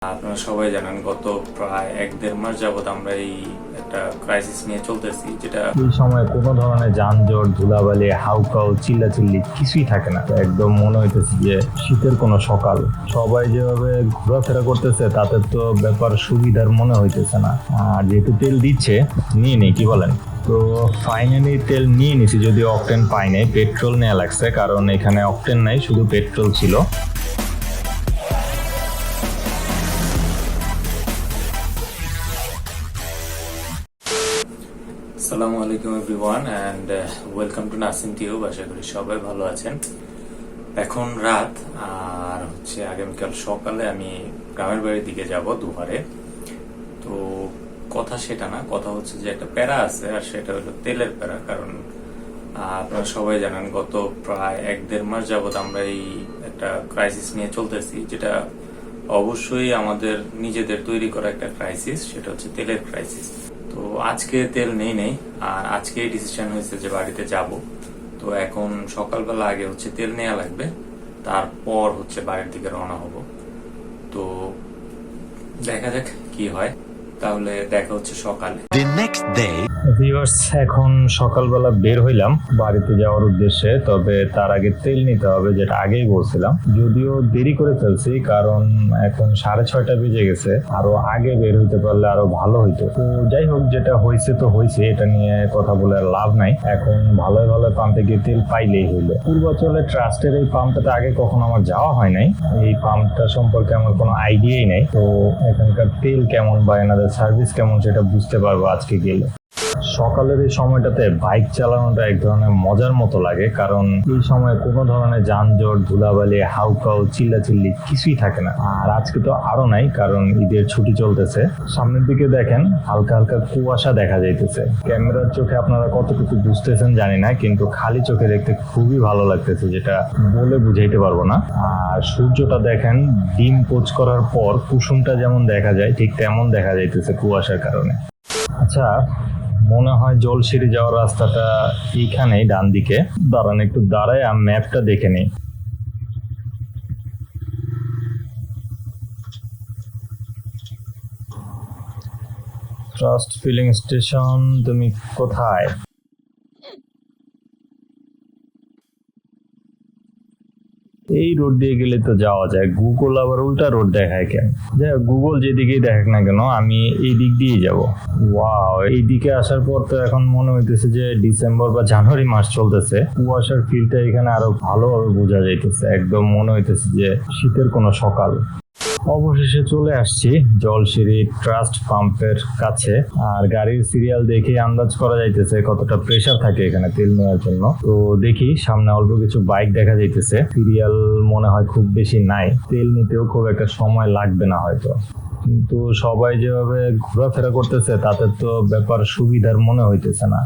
আপনারা সবাই জানেন গত প্রায় 1-1.5 মাস যাবত আমরা এই একটা ক্রাইসিস নিয়ে চলতেছি, যেটা এই সময় কোনো ধরনের যানজট, ধুলাবালি, হাউকাউ, চিল্লাচিল্লি কিছুই থাকে না। একদম মনে হইতেছে যে শীতের কোনো সকাল। সবাই যেভাবে ঘোরাফেরা করতেছে তাতে তো ব্যাপার সুবিধার মনে হইতেছে না। আর যেহেতু তেল দিচ্ছে, নিয়ে নেই, কি বলেন? তো ফাইনালি তেল নিয়ে নিছি, যদিও অকটেন পাই নাই, পেট্রোল নেওয়া লাগছে, কারণ এখানে অকটেন নাই, শুধু পেট্রোল ছিল। আসসালামু আলাইকুম everyone and welcome to Nasim tube. আশা করি সবাই ভালো আছেন। এখন রাত, আর আগামীকাল সকালে আমি গ্রামের বাড়ির দিকে যাব দুপুরে। তো কথা সেটা না, কথা হচ্ছে যে একটা প্যারা আছে, আর সেটা হলো তেলের প্যারা। কারণ আপনারা সবাই জানেন গত প্রায় 1-1.5 মাস যাবত আমরা এই একটা ক্রাইসিস নিয়ে চলতেছি, যেটা অবশ্যই আমাদের নিজেদের তৈরি করা একটা ক্রাইসিস, সেটা হচ্ছে তেলের ক্রাইসিস। তো আজকে তেল নেই, আর আজকে ডিসিশন হয়েছে যে বাড়িতে যাব। তো এখন সকালবেলা আগে তেল নেওয়া লাগবে, তারপর বাড়ির দিকে রওনা হব। তো দেখা যাক কি হয়। তাহলে দেখা হচ্ছে সকালে। ভিউয়ার্স, এখন সকালবেলা বের হইলাম বাড়িতে যাওয়ার উদ্দেশ্যে। তবে তার আগে তেল নিতে হবে, যেটা আগেই বলছিলাম। যদিও দেরি করে ফেলছি, কারণ এখন 6:30 বেজে গেছে। আরো আগে বের হইতে পারলে আরো ভালো হইতো। তো যাই হোক, যেটা হয়েছে তো হয়েছে, এটা নিয়ে কথা বলে আর লাভ নাই। এখন ভালো ভালো পাম্পে গিয়ে তেল পাইলেই হইলো। পূর্বাচলে ট্রাস্টের এই পাম্পটাতে আগে কখনো আমার যাওয়া হয় নাই। এই পাম্পটা সম্পর্কে আমার কোনো আইডিয়াই নাই। তো এখানকার তেল কেমন বা এনাদের সার্ভিস কেমন সেটা বুঝতে পারবো আজকে গেলে। সকালের এই সময়টাতে বাইক চালানোটা এক ধরনের মজার মতো লাগে, কারণ এই সময় কোনো ধরনের যানজট, ধুলাবালি, হাউকাউ, চিল্লাচিল্লি কিছুই থাকে না। আর আজকে তো আরো নাই, কারণ ঈদের ছুটি চলতেছে। সামনের দিকে দেখেন, হালকা হালকা কুয়াশা দেখা যাইতেছে। ক্যামেরার চোখে আপনারা কতটুকু বুঝতেছেন জানি না, কিন্তু খালি চোখে দেখতে খুবই ভালো লাগতেছে, যেটা বলে বুঝাইতে পারবো না। আর সূর্যটা দেখেন, ডিম পোচ করার পর কুসুমটা যেমন দেখা যায়, ঠিক তেমন দেখা যাইতেছে কুয়াশার কারণে। আচ্ছা, মনে হয় জলসিঁড়ি যাওয়ার রাস্তাটা এইখানেই, ডান দিকে। দাঁড়ান, একটু দাঁড়ায় আমি ম্যাপটা দেখে নিই। ট্রাস্ট ফিলিং স্টেশন, তুমি কোথায়? এই রোড দিয়ে গেলে তো যাওয়া যায়। গুগল আবার উল্টা রোড দেখায় কেন? যাই হোক, গুগল যেদিকেই দেখাক না কেন, আমি এই দিক দিয়েই যাব। ওয়াও, এই দিকে আসার পর তো এখন মনে হইতেছে যে ডিসেম্বর বা জানুয়ারি মাস চলতেছে। কুয়াশার ফিলটা এখানে আরো ভালোভাবে বোঝা যাইতেছে। একদম মনে হইতেছে যে শীতের কোনো সকাল। অবশেষে চলে আসছি জলসিঁড়ি ট্রাস্ট পাম্পের কাছে। আর গাড়ির সিরিয়াল দেখে আন্দাজ করা যাইতেছে কতটা প্রেসার থাকে এখানে তেল নেওয়ার জন্য। তো দেখি, সামনে অল্প কিছু বাইক দেখা যাইতেছে। সিরিয়াল মনে হয় খুব বেশি নাই, তেল নিতেও খুব একটা সময় লাগবে না হয়তো। কিন্তু সবাই যেভাবে ঘোরাফেরা করতেছে তাতে তো ব্যাপার সুবিধার মনে হইতেছে না।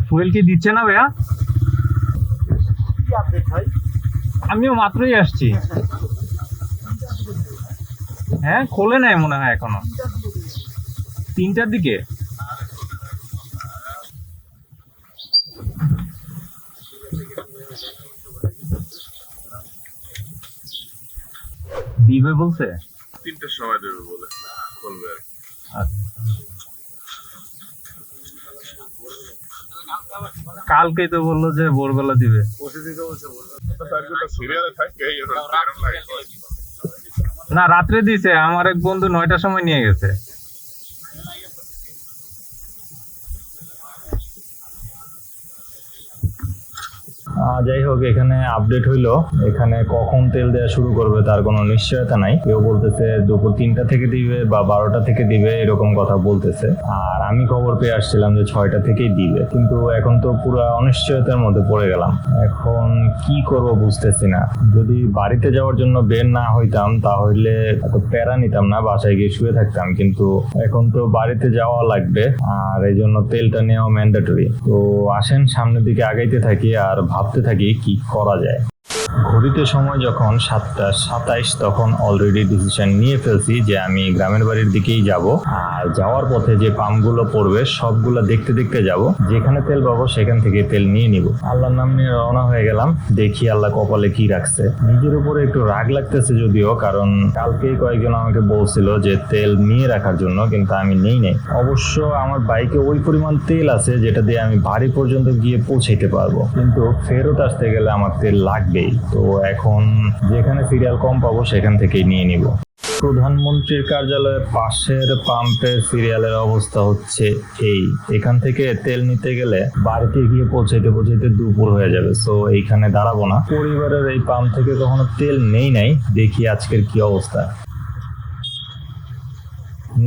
ফুয়েল কি দিচ্ছে না ভাইয়া? আমিও মাত্রই আসছি। হ্যাঁ, খোলে নাই মনে হয় এখনো। 3টার দিকে। দিবে বলছে 3টার সময় দেবে বলে, খুলবে আর কি। কালকেই তো বললো যে ভোরবেলা দিবে। সিরিয়ালে থাকে এরকম লাগে। না, রাত্রে দিছে। আমার এক বন্ধু 9টার সময় নিয়ে গেছে। যাই হোক, এখানে আপডেট হইলো। এখানে কখন তেল দেওয়া শুরু করবে তার কোনো নিশ্চয়তা নাই। কেউ বলতেছে দুপুর 3টা থেকে দিবে বা 12টা থেকে দিবে, এরকম কথা বলতেছে। আর আমি খবর পেয়ে আসছিলাম যে 6টা থেকেই দিবে, কিন্তু এখন তো পুরো অনিশ্চয়তার মধ্যে পড়ে গেলাম। এখন কি করব বুঝতেছি না। যদি বাড়িতে যাওয়ার জন্য বের না হইতাম তাহলে এত প্যারা নিতাম না, বাসায় গিয়ে শুয়ে থাকতাম। কিন্তু এখন তো বাড়িতে যাওয়া লাগবে, আর এই জন্য তেলটা নেওয়া ম্যান্ডেটরি। তো আসেন সামনের দিকে আগাইতে থাকি আর ভাবতে থাকি কি করা যায়। ঘড়িতে সময় যখন 7:27 তখন অলরেডি ডিসিশন নিয়ে ফেলছি যে আমি গ্রামের বাড়ির দিকেই যাব। আর যাওয়ার পথে যে পাম্পগুলো পড়বে সবগুলো দেখতে দেখতে যাব, যেখানে তেল পাবো সেখান থেকে তেল নিয়ে নিব। আল্লাহর নাম নিয়ে রওনা হয়ে গেলাম, দেখি আল্লাহ কপালে কি রাখছে। নিজের উপরে একটু রাগ লাগতেছে যদিও, কারণ কালকেই কয়েকজন আমাকে বলছিল যে তেল নিয়ে রাখার জন্য, কিন্তু আমি নেই নাই। অবশ্য আমার বাইকে ওই পরিমাণ তেল আছে যেটা দিয়ে আমি বাড়ি পর্যন্ত গিয়ে পৌঁছাইতে পারবো, কিন্তু ফেরত আসতে গেলে আমার তেল লাগবেই। তো এখন যেখানে সিরিয়াল কম পাবো সেখান থেকেই নিয়ে নিব। প্রধানমন্ত্রীর কার্যালয়ের পাশের পাম্পের সিরিয়ালের অবস্থা হচ্ছে এখান থেকে তেল নিতে গেলে বাড়িতে গিয়ে পৌঁছাইতে দুপুর হয়ে যাবে। সো এইখানে দাঁড়াবো না। পরিবারের এই পাম্প থেকে কখনো তেল নেই নাই, দেখি আজকের কি অবস্থা।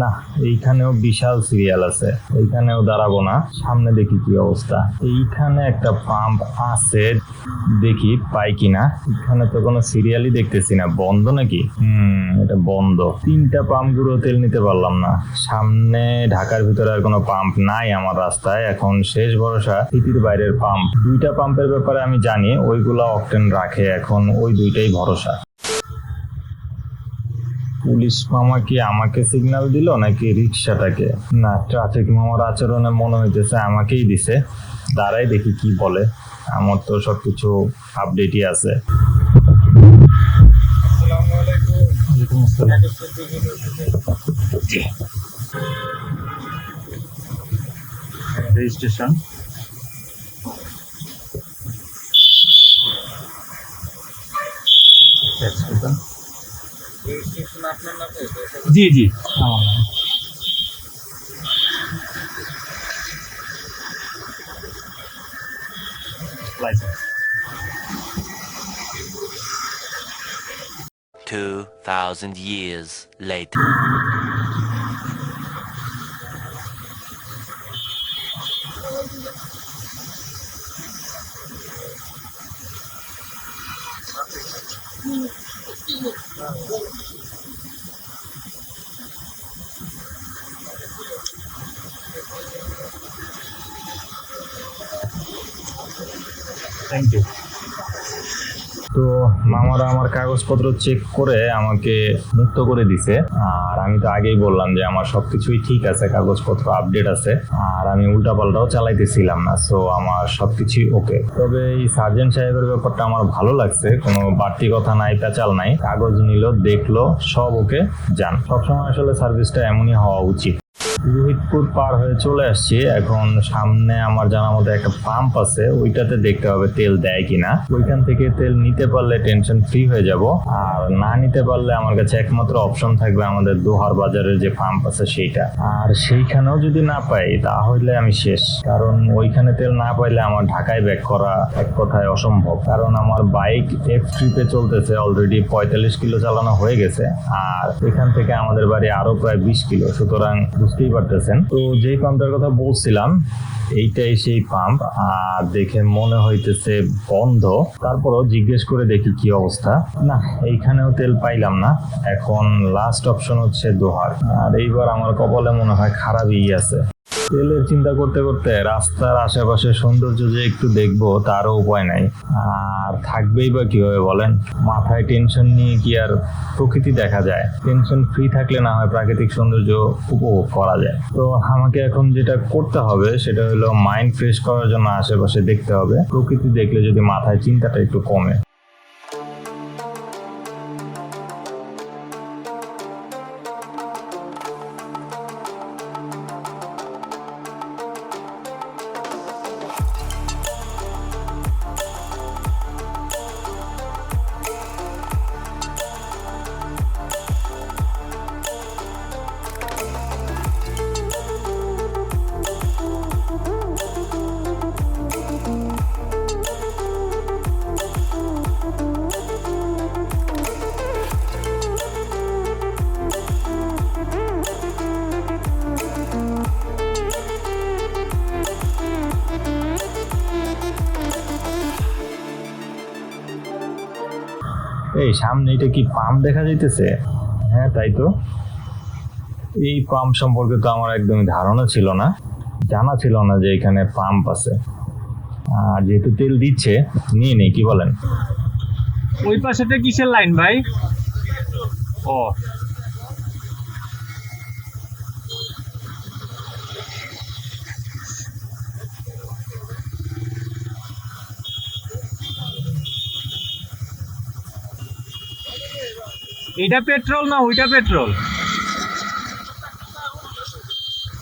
না, এইখানেও বিশাল সিরিয়াল আছে, এইখানেও দাঁড়াবো না। সামনে দেখি কি অবস্থা। এইখানে একটা পাম্প আছে, দেখি পাই কিনা। এখানে তো কোনো সিরিয়ালই দেখতেছি না, বন্ধ নাকি? এটা বন্ধ। 3টা পাম্প গুলো তেল নিতে পারলাম না। সামনে ঢাকার ভিতরে আর কোনো পাম্প নাই আমার রাস্তায়। এখন শেষ ভরসা সিটির বাইরের পাম্প। 2টা পাম্পের ব্যাপারে আমি জানি, ওইগুলা অকটেন রাখে। এখন ওই 2টাই ভরসা। পুলিশ মামা কি আমাকে সিগন্যাল দিল নাকি রিক্সাটাকে? না, ট্রাফিক মামার আচরণে মনে হইতেছে আমাকেই দিছে। দাঁড়াই দেখি কি বলে। আমার তো সবকিছু আপডেটই আছে। রেজিস্ট্রেশন জি জি আমার নাম। License 2,000 years later. Thank you. তো মামারা আমার কাগজপত্র চেক করে আমাকে মুক্ত করে দিছে। আর আমি তো আগেই বললাম যে আমার সবকিছুই ঠিক আছে, কাগজপত্র আপডেট আছে, আর আমি উল্টাপাল্টাও চালাইতেছিলাম না। সো আমার সবকিছুই ওকে। তবে এই সার্জেন্ট সাহেবের ব্যাপারটা আমার ভালো লাগছে, কোনো বাড়তি কথা নাই, পেঁচাল নাই। কাগজ নিল, দেখলো, সব ওকে, যান। সবসময় আসলে সার্ভিসটা এমনই হওয়া উচিত। রোহিতপুর পার হয়ে চলে আসছি। এখন সামনে আমার জানা মতো একটা পাম্প আছে, ওইটাতে দেখতে হবে তেল দেয় কিনা। ওইখান থেকে তেল নিতে পারলে টেনশন ফ্রি হয়ে যাব। আর না নিতে পারলে আমার কাছে একমাত্র অপশন থাকবে আমাদের দোহার বাজারের যে পাম্প আছে সেইটা। আর সেইখানেও যদি না পাই তাহলে আমি শেষ, কারণ ওইখানে তেল না পাইলে আমার ঢাকায় ব্যাক করা এক কথায় অসম্ভব। কারণ আমার বাইক এফ ট্রিপে চলতেছে, অলরেডি 45 কিলো চালানো হয়ে গেছে। আর এখান থেকে আমাদের বাড়ি আরো প্রায় 20 কিলো। সুতরাং বুঝতেই পারতেছেন। তো যেই পাম্পটার কথা বলছিলাম এইটাই সেই পাম্প। আর দেখে মনে হইতেছে বন্ধ, তারপরও জিজ্ঞেস করে দেখি কি অবস্থা। না, এইখানেও তেল পাইলাম না। এখন লাস্ট অপশন হচ্ছে দোহার। আর এইবার আমার কপালে মনে হয় খারাপই আছে। তেলের চিন্তা করতে করতে রাস্তার আশেপাশে সৌন্দর্য যে একটু দেখবো তারও উপায় নাই। আর থাকবেই বা কিভাবে বলেন? মাথায় টেনশন নিয়ে কি আর প্রকৃতি দেখা যায়? টেনশন ফ্রি থাকলে না হয় প্রাকৃতিক সৌন্দর্য উপভোগ করা যায়। তো আমাকে এখন যেটা করতে হবে সেটা হলো মাইন্ড ফ্রেশ করার জন্য আশেপাশে দেখতে হবে। প্রকৃতি দেখলে যদি মাথায় চিন্তাটা একটু কমে। এই সামনে এটা কি পাম্প দেখা যাইতেছে? হ্যাঁ, তাই তো। এই পাম্প সম্পর্কে তো আমার একদমই ধারণা ছিল না, জানা ছিল না যে এখানে পাম্প আছে। আর যেহেতু তেল দিচ্ছে, নিয়ে নেই, কি বলেন? ওই পাশেটা কিসের লাইন ভাই? ও এটা পেট্রোল না ওইটা পেট্রোল?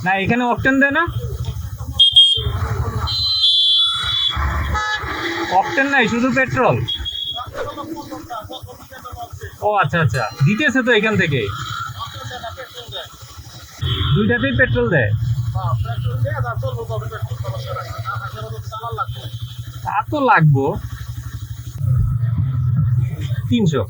না এখানে অকটেন দেয় না, অকটেন নাই শুধু পেট্রোল। ও আচ্ছা আচ্ছা, দিতেছে তো এখান থেকে, দুইটাতেই পেট্রোল দেয়। তা তো লাগবো 300।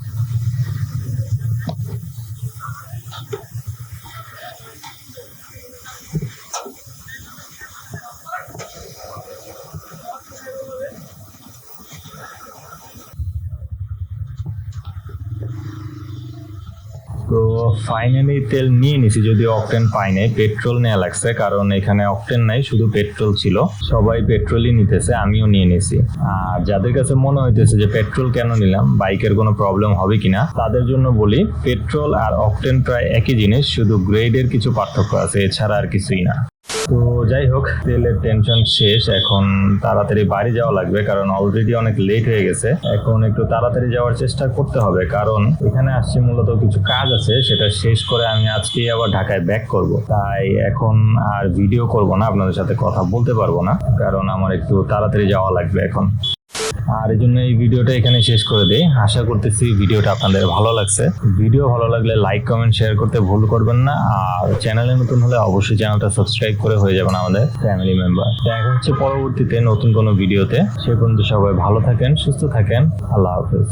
তো ফাইনালি তেল নিয়ে নিছি, যদিও অকটেন পাই নাই, পেট্রোল নেওয়া লাগছে কারণ এখানে অকটেন নাই, শুধু পেট্রোল ছিল। সবাই পেট্রোলই নিতেছে, আমিও নিয়ে নিছি। আর যাদের কাছে মনে হইতেছে যে পেট্রোল কেন নিলাম, বাইকের কোনো প্রবলেম হবে কিনা, তাদের জন্য বলি পেট্রোল আর অকটেন প্রায় একই জিনিস, শুধু গ্রেডের কিছু পার্থক্য আছে, এছাড়া আর কিছুই না। তো যাই হোক, তেলের টেনশন শেষ, এখন তাড়াতাড়ি বাড়ি যাওয়া লাগবে কারণ অলরেডি অনেক লেট হয়ে গেছে। এখন একটু তাড়াতাড়ি যাওয়ার চেষ্টা করতে হবে কারণ এখানে আসছি মূলত কিছু কাজ আছে, সেটা শেষ করে আমি আজকেই আবার ঢাকায় ব্যাক করব। তাই এখন আর ভিডিও করব না, আপনাদের সাথে কথা বলতে পারবো না কারণ আমার একটু তাড়াতাড়ি যাওয়া লাগবে এখন। আর এই জন্য এই ভিডিওটা এখানে শেষ করে দেই। আশা করতেছি ভিডিওটা আপনাদের ভালো লাগছে। ভিডিও ভালো লাগলে লাইক কমেন্ট শেয়ার করতে ভুল করবেন না। আর চ্যানেলে নতুন হলে অবশ্যই চ্যানেলটা সাবস্ক্রাইব করে হয়ে যাবেন আমাদের ফ্যামিলি মেম্বার। দেখা হচ্ছে পরবর্তীতে নতুন কোনো ভিডিওতে। সে পর্যন্ত সবাই ভালো থাকেন, সুস্থ থাকেন। আল্লাহ হাফেজ।